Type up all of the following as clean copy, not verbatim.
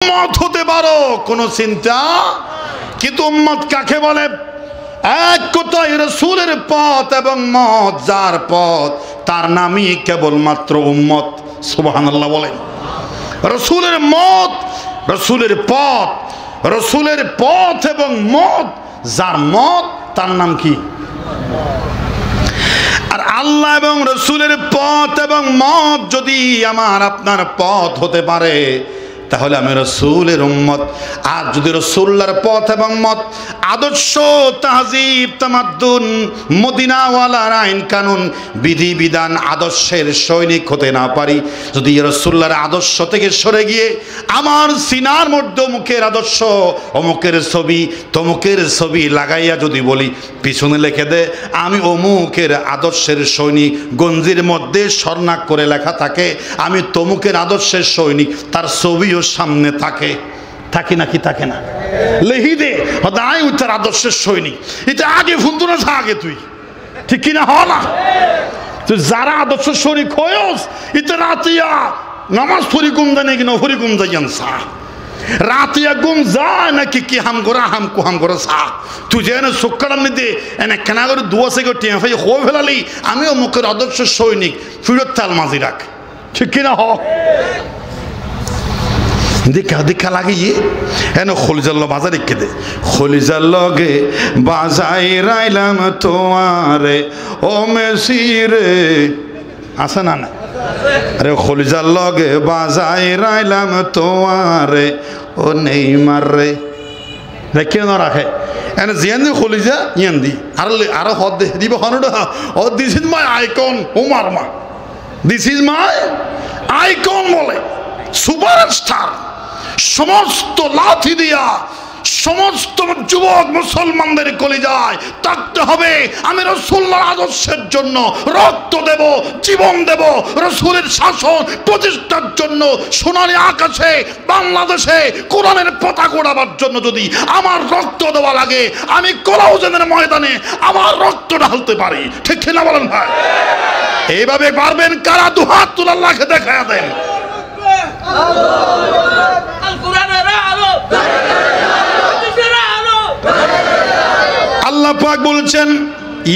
উম্মত হতে পারো, কোনো চিন্তা। কিন্তু উম্মত কাকে বলে? এক কথায় রাসূলের পথ এবং মত যার পথ তার নামই কেবলমাত্র উম্মত। সুবহানাল্লাহ বলেন। রাসূলের মত, রাসূলের পথ, রাসূলের পথ এবং মত যার মত তার নাম কি? আর আল্লাহ এবং রাসূলের পথ এবং মত যদি আমার আপনার পথ হতে পারে তাহলে আমি রাসূলের উম্মত। আর যদি রাসূলুল্লাহর পথ এবং মত, আদর্শ, তাহজিব, তামাদ্দুন, মদিনাওয়ালার আইন কানুন, বিধি বিধান, আদর্শের সৈনিক হতে না পারি, যদি রাসূলুল্লাহর আদর্শ থেকে সরে গিয়ে আমার সিনার মধ্যে অমুকের আদর্শ, অমুকের ছবি, তমুকের ছবি লাগাইয়া যদি বলি পিছনে লিখে দে আমি অমুকের আদর্শের সৈনিক, গঞ্জির মধ্যে স্বর্ণাক করে লেখা থাকে আমি তমুকের আদর্শের সৈনিক, তার ছবিও সামনে থাকে, থাকে নাকি থাকে না? লেহি দে দাঁড়াই তার আদর্শের সৈনিক। এটা আগে ফুনতো না আগে তুই, ঠিক কিনা? হ না? তুই যারা আদর্শ সৈনিক হয়েস এটা রাতিয়া নামাজ ফরি গুম দেয় নাকি নফরি গুম দেয় সা রাতিয়া গুম যায় নাকি কি হাম করা হাম কুহাম করে সা তুই যে এনে চোখকাটার নিতে এনে কেনা করে দুয়া থেকে টিয়া ফাই হয়ে ফেলালি আমি অমুকের আদর্শ সৈনিক, ফিরত তাল মাঝি রাখ, ঠিক কিনা? হ দেখা দেখা লাগিয়ে এনে খলিজাল্ল বাজার রেখে দে, খলিজার লগে বাজাই রাইলাম তোমারে ও মেসিরে, আছে না? না আরে খলিজার লগে বাজাই রাইলাম তোমারে ও নেইমার রে, রেখে না রাখে এনে জিয়ান দি খলিজা ইয়ান দি আরো হদ দিব হনডা ও দিস ইজ মাই আইকন উমার মা, দিস ইজ মাই আইকন বলে সুপারস্টার। সমস্ত লাথি দিয়া সমস্ত যুবক মুসলমানদের কলিজায় থাকতে হবে আমি রাসূলুল্লাহর আদর্শের জন্য রক্ত দেব, জীবন দেব, রাসূলের শাসন প্রতিষ্ঠার জন্য সোনালী আকাশে বাংলাদেশে কোরআনের পতাকা ওড়াবার জন্য যদি আমার রক্ত দেওয়া লাগে আমি কোলাউজেনের ময়দানে আমার রক্ত ঢালতে পারি, ঠিক কিনা বলেন ভাই? এইভাবে পারবেন কারা? দুহাত তুলে আল্লাহকে দেখায়া দেন। আল্লাহ পাক বলছেন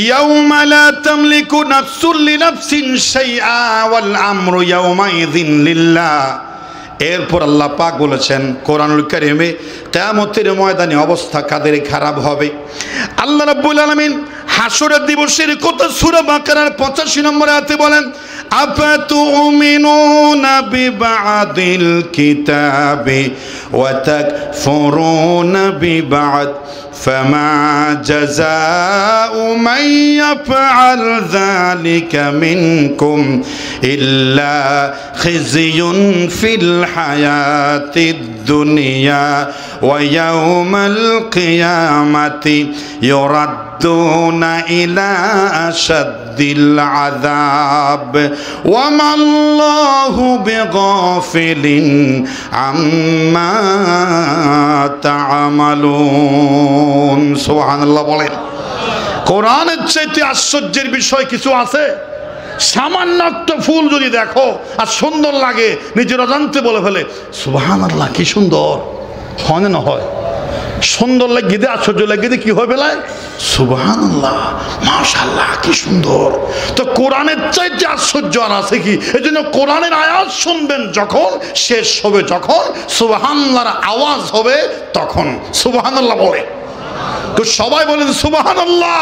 ইয়াউমা লা তামলিকু নাফসুন লিনাফসিন শাইআ ওয়াল আমরু ইয়াউমাইযিন লিল্লাহ। এরপর আল্লাহ পাক বলেছেন কোরআনুল কারীমে কিয়ামতের ময়দানে অবস্থা কাদের খারাপ হবে। আল্লাহ রাব্বুল আলামিন হাসরের দিবসের কথা সূরা বাকারার 85 নম্বর আয়াতে বলেন আফাতুমিনুনা বিবাদিল কিতাবি ওয়া তাকফুরুনা বিবাদ فما جزاء من يفعل ذلك منكم إلا خزي في الحياة الدنيا ويوم القيامة يردون إلى أشد العذاب وما الله بغافل عما تعملون সুবহানাল্লাহ বলেন। কোরআনের চাইতে আশ্চর্যের বিষয় কিছু আছে? সামান্য একটা ফুল যদি দেখো আর সুন্দর লাগে নিজের অজান্তে বলে ফেলে সুবহানাল্লাহ কি সুন্দর, হয় না হয়? সুন্দর লাগিয়ে দে, আশ্চর্য লাগিয়ে দে, কি হয়ে বেলায় সুবহানাল্লাহ মাশাআল্লাহ কি সুন্দর। তো কোরআনের চাইতে আশ্চর্য আর আছে কি? এই জন্য কোরআনের আয়াত শুনবেন যখন, শেষ হবে যখন, সুবহানাল্লাহর আওয়াজ হবে তখন সুবহানাল্লাহ বলে। তো সবাই বলেন সুবহানাল্লাহ।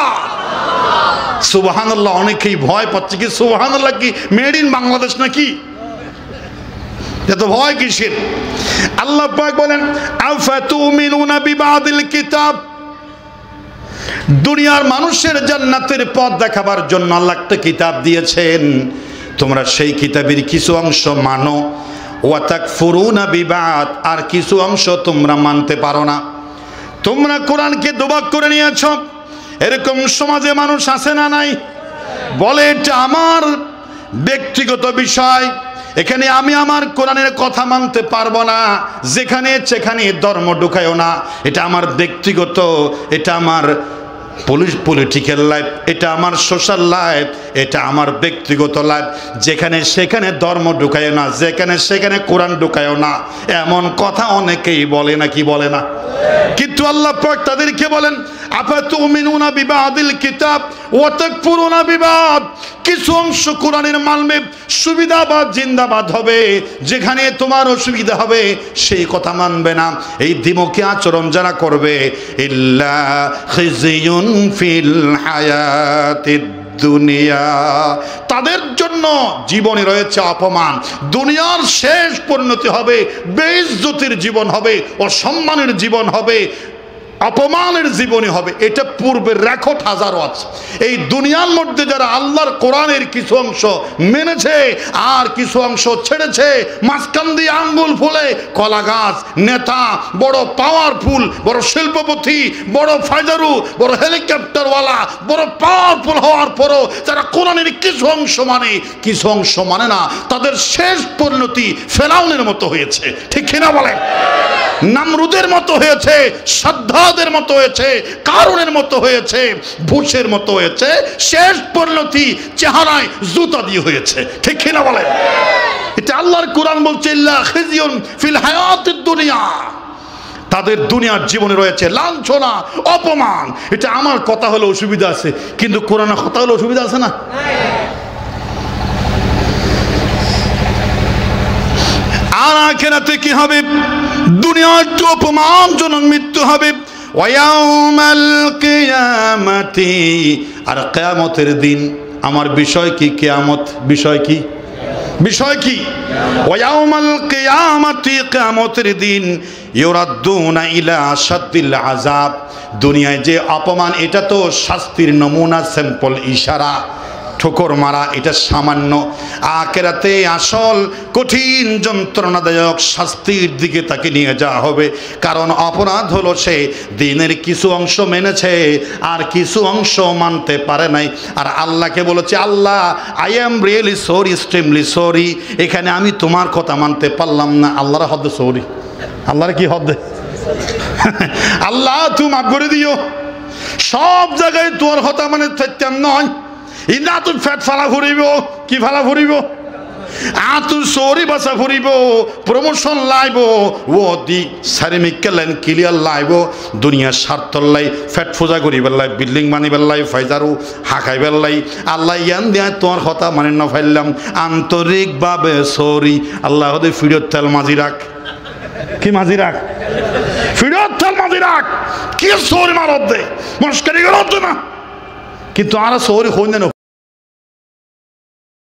সুবহানাল্লাহ অনেকেই ভয় পাচ্ছে কি সুবহানাল্লাহ কি মেড ইন বাংলাদেশ নাকি? এত ভয় কিসের? আল্লাহ পাক বলেন আফাতুমিনুনা বিবাদিল কিতাব। দুনিয়ার মানুষের জান্নাতের পথ দেখাবার জন্য আল্লাহ একটা কিতাব দিয়েছেন, তোমরা সেই কিতাবের কিছু অংশ মানো, ওয়া তাকফুরুনা বিবাদ, আর কিছু অংশ তোমরা মানতে পারো না। তোমরা কোরআনকে দুভাগ করে নিয়েছ। এরকম সমাজে মানুষ আছে না নাই? বলে এটা আমার ব্যক্তিগত বিষয়, এখানে আমি আমার কোরআনের কথা মানতে পারবো না, যেখানে সেখানে ধর্ম ঢুকায়ও না, এটা আমার ব্যক্তিগত, এটা আমার পলিটিক্যাল লাইফ, এটা আমার সোশ্যাল লাইফ, এটা আমার ব্যক্তিগত লাইফ। যেখানে সেখানে ধর্ম ঢুকায়ও না, যেখানে সেখানে কোরআন ঢুকায়ও না, এমন কথা অনেকেই বলে না, কি বলে না? কিন্তু আল্লাহ পাক তাদেরকে বলেন, আফাতুমিনুনা বিবাদিল কিতাব ওয়া তাকফুরুনা বিবাদ। কিছু অংশ কোরআনের মানবে, সুবিধাবাদ জিন্দাবাদ হবে, যেখানে তোমার অসুবিধা হবে সেই কথা মানবে না। এই দ্বিমুখী আচরণ যারা করবে, ইল্লা খিজিয়ুন ফিল হায়াতিদ দুনিয়া, তাদের জন্য জীবনে রয়েছে অপমান। দুনিয়ার শেষ পরিণতি হবে বেইজ্জতির জীবন হবে, অসম্মানের জীবন হবে, অপমানের জীবনী হবে। এটা পূর্বের রেকর্ড হাজারো আছে। এই দুনিয়ার মধ্যে যারা আল্লাহর কোরআনের কিছু অংশ মেনেছে আর কিছু অংশ ছেড়েছে, মাঝখান দিয়ে আঙ্গুল ফুলে কলা গাছ, নেতা, বড় পাওয়ারফুল, বড় শিল্পপতি, বড় ফাইজারু, বড় হেলিকপ্টারওয়ালা, বড় পাওয়ারফুল হওয়ার পরও যারা কোরআনের কিছু অংশ মানে, কিছু অংশ মানে না, তাদের শেষ পরিণতি ফেরাউনের মতো হয়েছে। ঠিক কিনা বলেন? নামরুদের মতো হয়েছে, সাদ্দাদের মতো হয়েছে, কারুনের মতো হয়েছে, বুশের মতো হয়েছে। শেষ পরিণতি চেহারায় জুতা দিয়ে হয়েছে। ঠিক কিনা বলেন? এটা আল্লাহর কোরআন বলছে, ইল্লা খিজিয়ুন ফিল হায়াতিদ দুনিয়া, তাদের দুনিয়ার জীবনে রয়েছে লাঞ্ছনা, অপমান। এটা আমার কথা হলে অসুবিধা আছে, কিন্তু কোরআনের কথা হলে অসুবিধা আছে না? আর আখিরাতে কি হবে? দুনিয়ার তো অপমানজনক মৃত্যু হবে। ওয়ায়াউমাল কিয়ামাতি, আর কিয়ামতের দিন। আমার বিষয় কি? কিয়ামত বিষয় কি? বিষয় কি? ওয়ায়াউমাল কিয়ামাতি, কিয়ামতের দিন। ইউরাদ্দুনা ইলা আশাদ্দিল আযাব, দুনিয়ায় যে অপমান, এটা তো শাস্তির নমুনা, স্যাম্পল, ইশারা। ঠোকর মারা এটা সামান্য, আখিরাতে আসল কঠিন যন্ত্রণাদায়ক শাস্তির দিকে তাকে নিয়ে যাওয়া হবে। কারণ অপরাধ হলো সে দিনের কিছু অংশ মেনেছে আর কিছু অংশ মানতে পারে নাই। আর আল্লাহকে বলেছে, আল্লাহ I am really sorry, extremely sorry, এখানে আমি তোমার কথা মানতে পারলাম না। আল্লাহর হদ সরি, আল্লাহর কি হদ? আল্লাহ তুমি মাফ করে দিও। সব জায়গায় তোর কথা মানে থাকতাম নয়। ইনা তুই ফ্যাট ফালা ফুরিব, কি ফালা ফুরিব? তুই সরি বাসা ফুরিব, প্রমোশন লাইব, ও দি সারিমিক্যালেন ক্লিয়ার লাইব, দুনিয়ার স্বার্থ লাই, ফ্যাট পূজা করিবার লাই, বিল্ডিং বানিবার লাই, ফাইজারু হাঁকাইবার লাই। আল্লাহ ইয়ান দিয়া তোমার কথা মানে না ফাইলাম, আন্তরিকভাবে সরি। আল্লাহ হদে ফিরত তেল মাঝি রাখ, কি মাঝি রাখ, ফিরত তেল মাঝি রাখ, কি সরি মারত দে, মস্কারি করত না। কিন্তু আর সরি হই না।